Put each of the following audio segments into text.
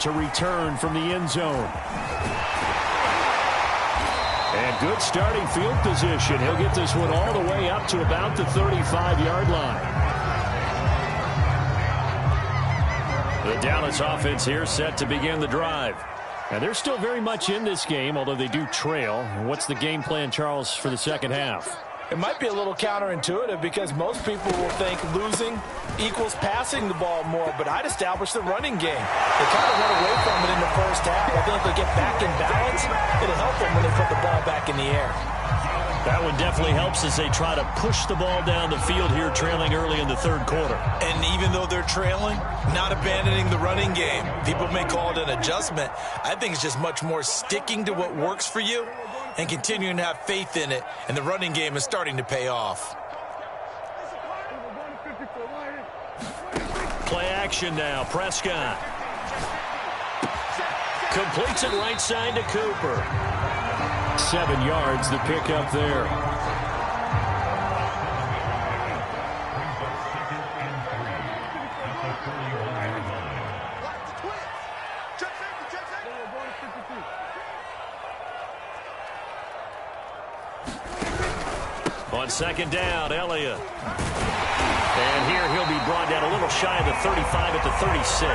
to return from the end zone. And good starting field position. He'll get this one all the way up to about the 35-yard line. The Dallas offense here set to begin the drive. And they're still very much in this game, although they do trail. What's the game plan, Charles, for the second half? It might be a little counterintuitive because most people will think losing equals passing the ball more, but I'd establish the running game. They kind of went away from it in the first half. I think if they get back in balance, it'll help them when they put the ball back in the air. That one definitely helps as they try to push the ball down the field here, trailing early in the third quarter. And even though they're trailing, not abandoning the running game. People may call it an adjustment. I think it's just much more sticking to what works for you and continuing to have faith in it, and the running game is starting to pay off. Play action now. Prescott completes it right side to Cooper. 7 yards, the pickup there. On second down, Elliott. And here he'll be brought down a little shy of the 35 at the 36.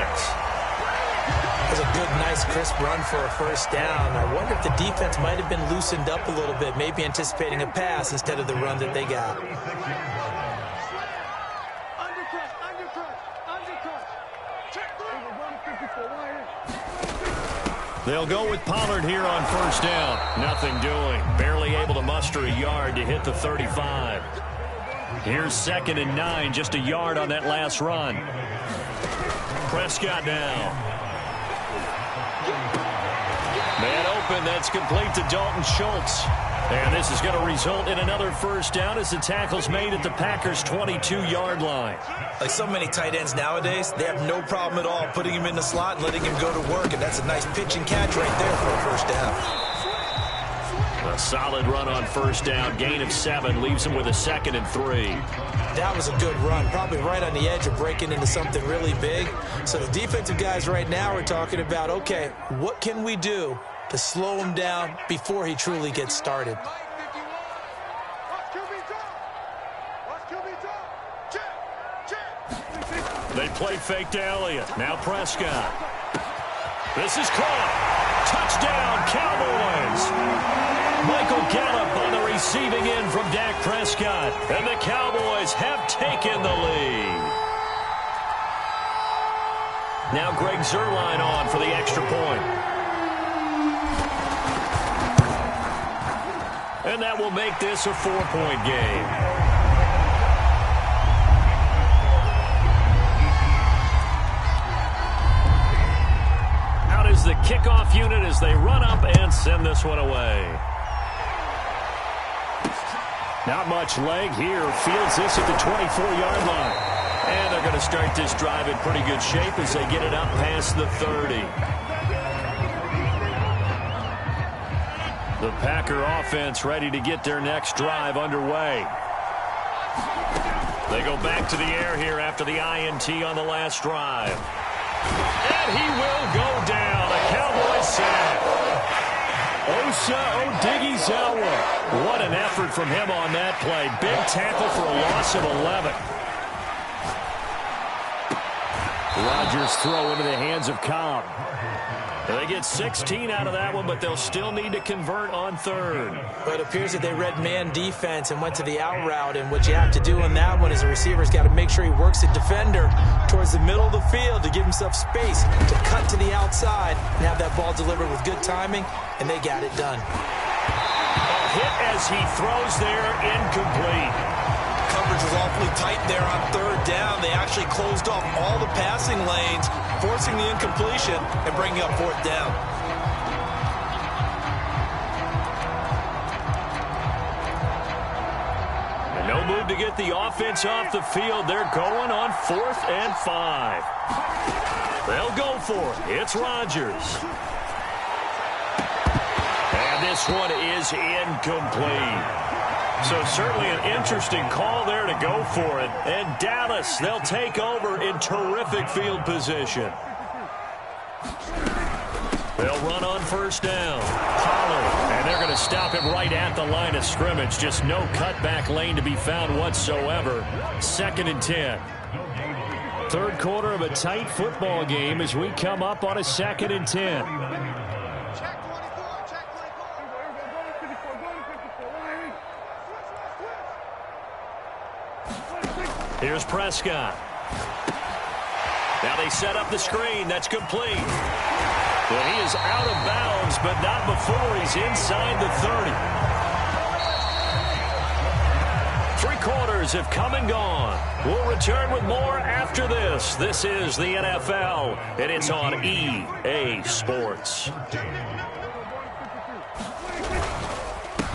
That was a good, nice, crisp run for a first down. I wonder if the defense might have been loosened up a little bit, maybe anticipating a pass instead of the run that they got. They'll go with Pollard here on first down. Nothing doing. Barely able to muster a yard to hit the 35. Here's 2nd and 9, just a yard on that last run. Prescott now. Man open, that's complete to Dalton Schultz. And this is going to result in another first down as the tackle's made at the Packers' 22-yard line. Like so many tight ends nowadays, they have no problem at all putting him in the slot and letting him go to work, and that's a nice pitch and catch right there for a first down. A solid run on first down, gain of 7, leaves him with a 2nd and 3. That was a good run, probably right on the edge of breaking into something really big. So the defensive guys right now are talking about, okay, what can we do to slow him down before he truly gets started? They play fake to Elliott. Now Prescott. This is caught. Touchdown, Cowboys. Michael Gallup on the receiving end from Dak Prescott. And the Cowboys have taken the lead. Now Greg Zuerlein on for the extra point. And that will make this a 4-point game. Out is the kickoff unit as they run up and send this one away. Not much leg here. Fields this at the 24-yard line. And they're going to start this drive in pretty good shape as they get it up past the 30. The Packer offense ready to get their next drive underway. They go back to the air here after the INT on the last drive. And he will go down. A Cowboys sack. Osa Odighizuwa. What an effort from him on that play. Big tackle for a loss of 11. Rodgers throw into the hands of Cobb. They get 16 out of that one, but they'll still need to convert on third. But it appears that they read man defense and went to the out route, and what you have to do on that one is the receiver's got to make sure he works the defender towards the middle of the field to give himself space to cut to the outside and have that ball delivered with good timing, and they got it done. A hit as he throws there, incomplete. Coverage was awfully tight there on third down. They actually closed off all the passing lanes, forcing the incompletion and bringing up fourth down. And no move to get the offense off the field. They're going on 4th and 5. They'll go for it. It's Rodgers. And this one is incomplete. So certainly an interesting call there to go for it. And Dallas, they'll take over in terrific field position. They'll run on first down. Pollard, and they're going to stop him right at the line of scrimmage. Just no cutback lane to be found whatsoever. 2nd and 10. Third quarter of a tight football game as we come up on a 2nd and 10. Here's Prescott. Now they set up the screen. That's complete. Well, he is out of bounds, but not before he's inside the 30. 3 quarters have come and gone. We'll return with more after this. This is the NFL, and it's on EA Sports.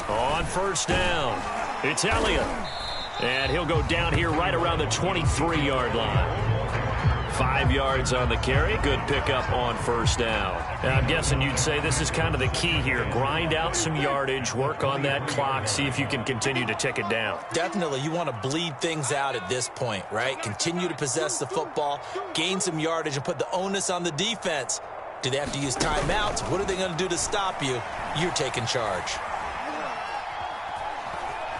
On first down, it's Elliott. And he'll go down here right around the 23-yard line. 5 yards on the carry. Good pickup on first down. And I'm guessing you'd say this is kind of the key here. Grind out some yardage, work on that clock, see if you can continue to tick it down. Definitely. You want to bleed things out at this point, right? Continue to possess the football, gain some yardage, and put the onus on the defense. Do they have to use timeouts? What are they going to do to stop you? You're taking charge.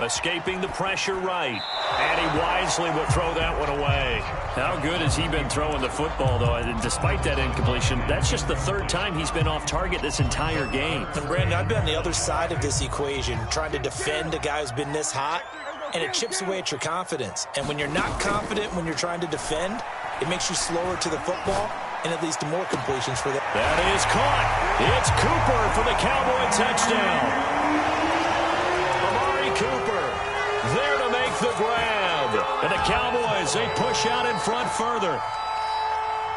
Escaping the pressure right. And he wisely will throw that one away. How good has he been throwing the football, though? And despite that incompletion, that's just the 3rd time he's been off target this entire game. And Brandon, I've been on the other side of this equation, trying to defend a guy who's been this hot, and it chips away at your confidence. And when you're not confident when you're trying to defend, it makes you slower to the football, and it leads to more completions for them. That is caught. It's Cooper for the Cowboy touchdown. Cooper there to make the grab. And the Cowboys, they push out in front further.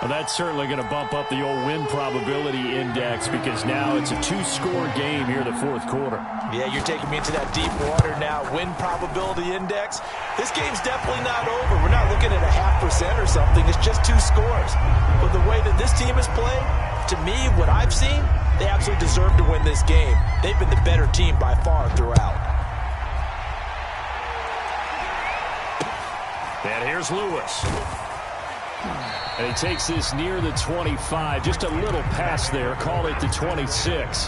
Well, that's certainly going to bump up the old win probability index because now it's a 2-score game here in the 4th quarter. Yeah, you're taking me into that deep water now. Win probability index. This game's definitely not over. We're not looking at a 0.5% or something. It's just 2 scores. But the way that this team is playing, to me, what I've seen, they absolutely deserve to win this game. They've been the better team by far throughout. And here's Lewis. And he takes this near the 25. Just a little pass there. Call it the 26.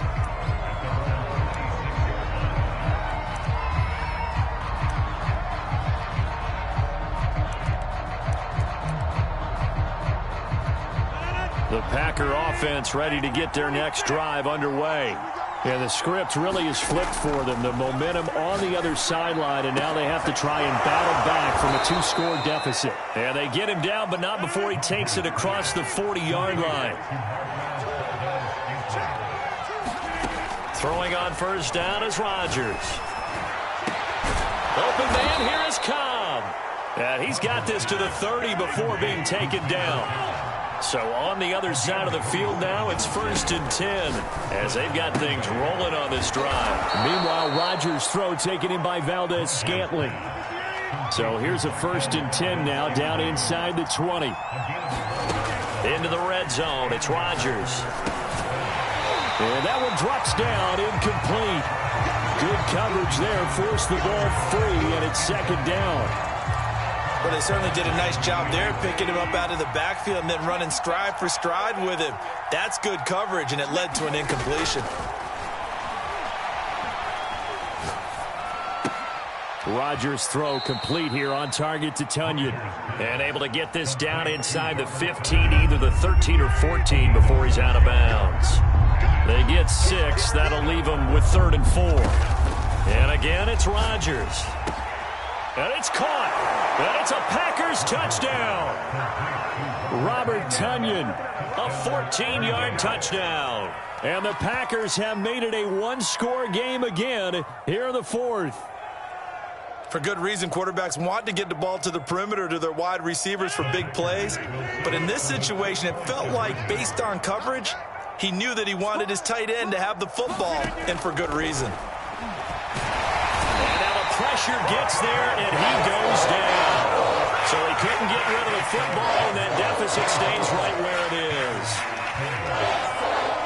The Packer offense ready to get their next drive underway. Yeah, the script really is flipped for them. The momentum on the other sideline, and now they have to try and battle back from a 2-score deficit. And they get him down, but not before he takes it across the 40-yard line. Throwing on first down is Rodgers. Open man, here is Cobb. And he's got this to the 30 before being taken down. So on the other side of the field now, it's 1st and 10 as they've got things rolling on this drive. Meanwhile, Rodgers' throw taken in by Valdez-Scantling. So here's a 1st and 10 now down inside the 20. Into the red zone, it's Rodgers. And that one drops down, incomplete. Good coverage there, forced the ball free, and it's 2nd down. Well, they certainly did a nice job there, picking him up out of the backfield and then running stride for stride with him. That's good coverage, and it led to an incompletion. Rodgers' throw complete here on target to Tunyon. And able to get this down inside the 15, either the 13 or 14 before he's out of bounds. They get 6. That'll leave them with 3rd and 4. And again, it's Rodgers. And it's caught. And it's a Packers touchdown. Robert Tunyon, a 14-yard touchdown. And the Packers have made it a 1-score game again here in the 4th. For good reason, quarterbacks want to get the ball to the perimeter to their wide receivers for big plays. But in this situation, it felt like, based on coverage, he knew that he wanted his tight end to have the football, and for good reason. Pressure gets there, and he goes down. So he couldn't get rid of the football, and that deficit stays right where it is.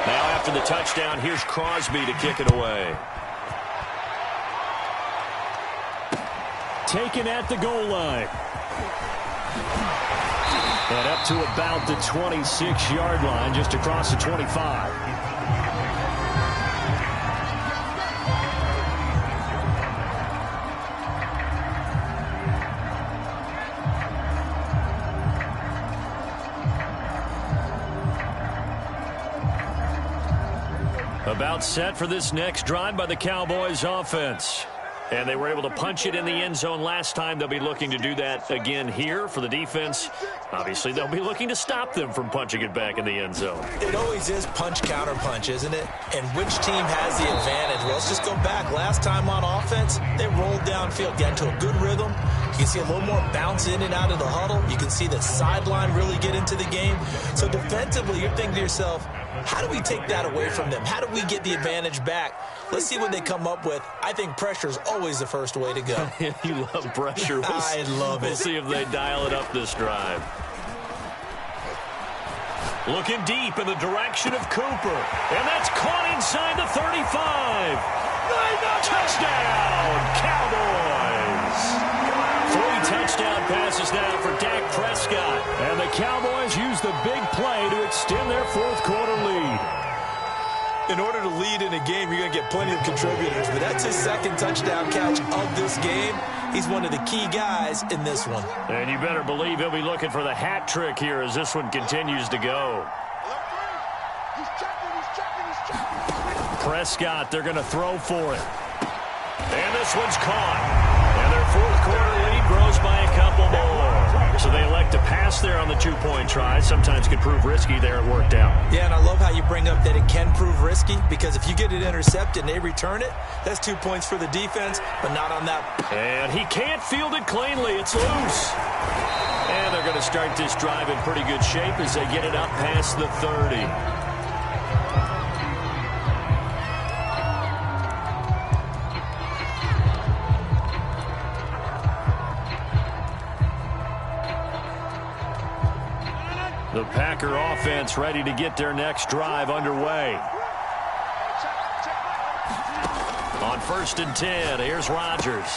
Now after the touchdown, here's Crosby to kick it away. Taken at the goal line. And up to about the 26-yard line, just across the 25. About set for this next drive by the Cowboys offense. And they were able to punch it in the end zone last time. They'll be looking to do that again here for the defense. Obviously, they'll be looking to stop them from punching it back in the end zone. It always is punch, counter punch, isn't it? And which team has the advantage? Well, let's just go back. Last time on offense, they rolled downfield, got into a good rhythm. You can see a little more bounce in and out of the huddle. You can see the sideline really get into the game. So defensively, you're thinking to yourself, how do we take that away from them? How do we get the advantage back? Let's see what they come up with. I think pressure is always the first way to go. You love pressure. I love it. We'll see if they dial it up this drive. Looking deep in the direction of Cooper. And that's caught inside the 35. Touchdown, Cowboys. 3 touchdown passes now for Dak Prescott. And the Cowboys use the big play to extend their fourth quarter lead. In order to lead in a game, you're going to get plenty of contributors. But that's his second touchdown catch of this game. He's one of the key guys in this one. And you better believe he'll be looking for the hat trick here as this one continues to go. Prescott, they're going to throw for it. And this one's caught. And their fourth quarter lead grows by a couple more. So they elect to pass there on the 2-point try. Sometimes could prove risky there. It worked out. Yeah, and I love how you bring up that it can prove risky, because if you get it intercepted and they return it, that's 2 points for the defense, but not on that. And he can't field it cleanly. It's loose. And they're going to start this drive in pretty good shape as they get it up past the 30. The Packer offense ready to get their next drive underway. On 1st and 10, here's Rodgers.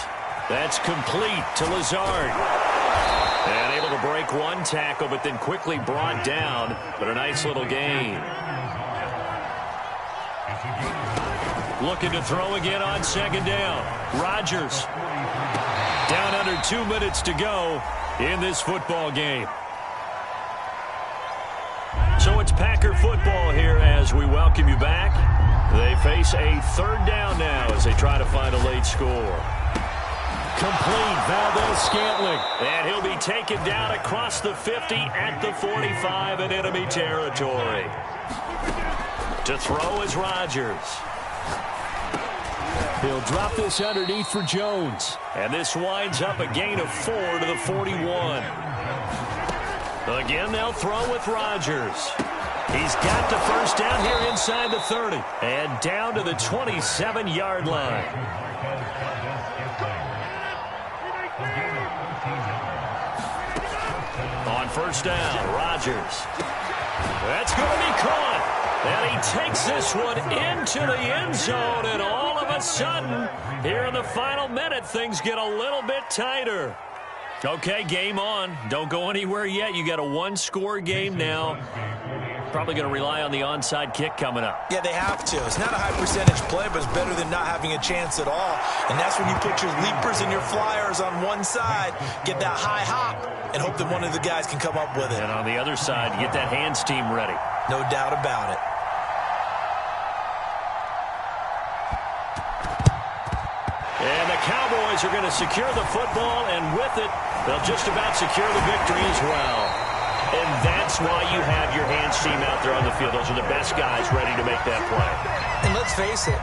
That's complete to Lazard. And able to break one tackle, but then quickly brought down. But a nice little gain. Looking to throw again on 2nd down. Rodgers. Down under 2 minutes to go in this football game. So it's Packer football here as we welcome you back. They face a 3rd down now as they try to find a late score. Complete, Valdez-Scantling. And he'll be taken down across the 50 at the 45 in enemy territory. To throw is Rodgers. He'll drop this underneath for Jones. And this winds up a gain of 4 to the 41. Again, they'll throw with Rodgers. He's got the 1st down here inside the 30. And down to the 27-yard line. On 1st down, Rodgers. That's going to be caught. And he takes this one into the end zone. And all of a sudden, here in the final minute, things get a little bit tighter. Okay, game on. Don't go anywhere yet. You got a 1-score game now. Probably going to rely on the onside kick coming up. Yeah, they have to. It's not a high percentage play, but it's better than not having a chance at all. And that's when you put your leapers and your flyers on one side, get that high hop, and hope that one of the guys can come up with it. And on the other side, get that hands team ready. No doubt about it. And the Cowboys are going to secure the football, and with it, they'll just about secure the victory as well. And that's why you have your hands team out there on the field. Those are the best guys ready to make that play. And let's face it,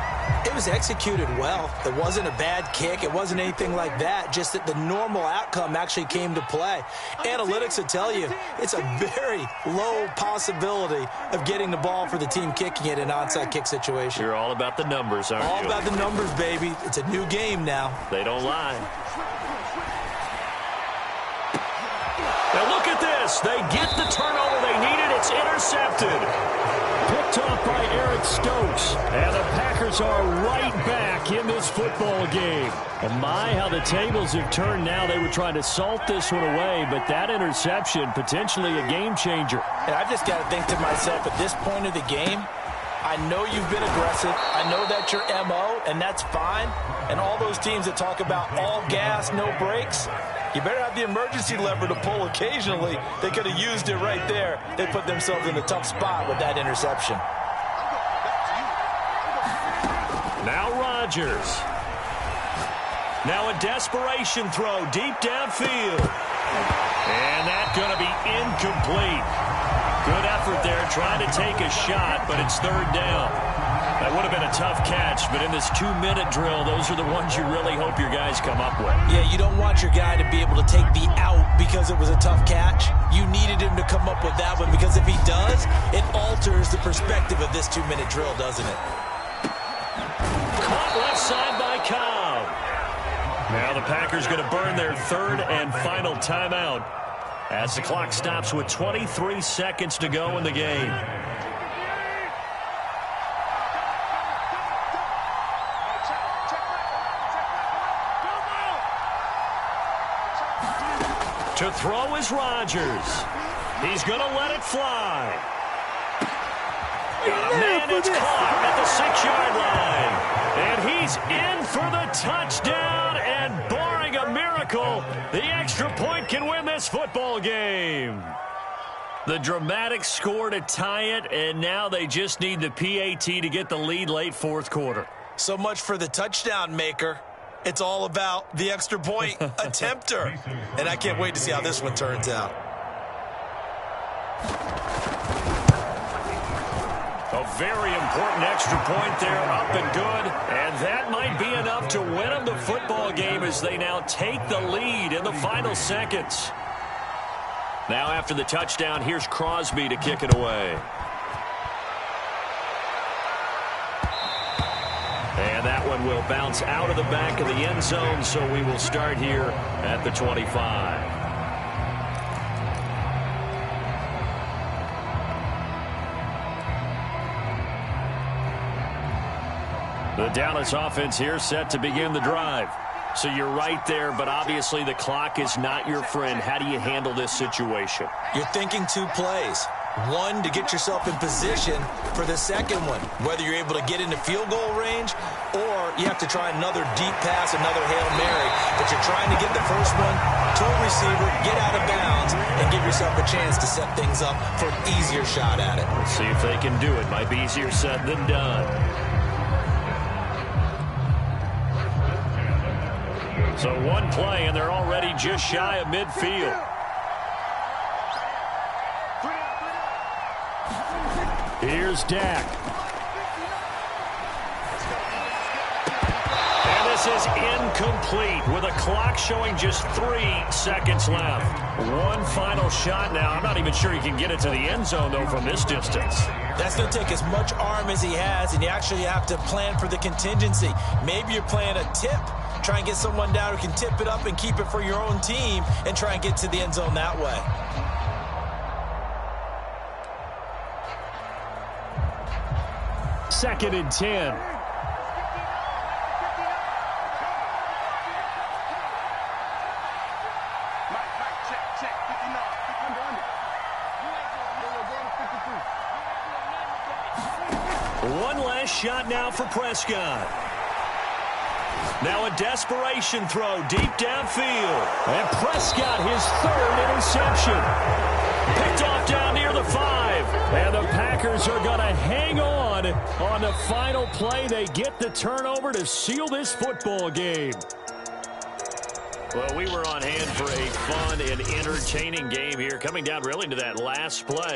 it was executed well. It wasn't a bad kick. It wasn't anything like that. Just that the normal outcome actually came to play. Analytics will tell you it's a very low possibility of getting the ball for the team kicking it in an onside kick situation. You're all about the numbers, aren't you? All about the numbers, baby. It's a new game now. They don't lie. Now look at this. They get the turnover they needed. It's intercepted. Picked off by Eric Stokes. And the Packers are right back in this football game. And my, how the tables have turned now. They were trying to salt this one away, but that interception, potentially a game changer. And I just got to think to myself, at this point of the game, I know you've been aggressive. I know that's your MO, and that's fine. And all those teams that talk about all gas, no brakes, you better have the emergency lever to pull occasionally. They could have used it right there. They put themselves in a tough spot with that interception. Now Rodgers. Now a desperation throw deep downfield. And that's going to be incomplete. Good effort there trying to take a shot, but it's third down. That would have been a tough catch, but in this 2-minute drill, those are the ones you really hope your guys come up with. Yeah, you don't want your guy to be able to take the out because it was a tough catch. You needed him to come up with that one because if he does, it alters the perspective of this 2-minute drill, doesn't it? Caught left side by Cobb. Now the Packers going to burn their third and final timeout as the clock stops with 23 seconds to go in the game. To throw is Rodgers. He's going to let it fly. Got a man, it's caught at the 6-yard line. And he's in for the touchdown, and barring a miracle, the extra point can win this football game. The dramatic score to tie it, and now they just need the PAT to get the lead late fourth quarter. So much for the touchdown maker. It's all about the extra point attempter. And I can't wait to see how this one turns out. A very important extra point there, up and good. And that might be enough to win them the football game as they now take the lead in the final seconds. Now after the touchdown, here's Crosby to kick it away. And that one will bounce out of the back of the end zone, so we will start here at the 25. The Dallas offense here set to begin the drive. So you're right there, but obviously the clock is not your friend. How do you handle this situation? You're thinking 2 plays. One, to get yourself in position for the second one, whether you're able to get into field goal range or you have to try another deep pass, another Hail Mary, but you're trying to get the first one to a receiver, get out of bounds, and give yourself a chance to set things up for an easier shot at it. Let's see if they can do it. Might be easier said than done. So one play, and they're already just shy of midfield. Here's Dak. And this is incomplete with a clock showing just 3 seconds left. One final shot now. I'm not even sure he can get it to the end zone, though, from this distance. That's going to take as much arm as he has, and you actually have to plan for the contingency. Maybe you're playing a tip. Try and get someone down who can tip it up and keep it for your own team and try and get to the end zone that way. Second and 10. One last shot now for Prescott. Now a desperation throw deep downfield. And Prescott, his third interception. Picked off down near the 5. And the Packers are going to hang on the final play. They get the turnover to seal this football game. Well, we were on hand for a fun and entertaining game here, coming down really to that last play.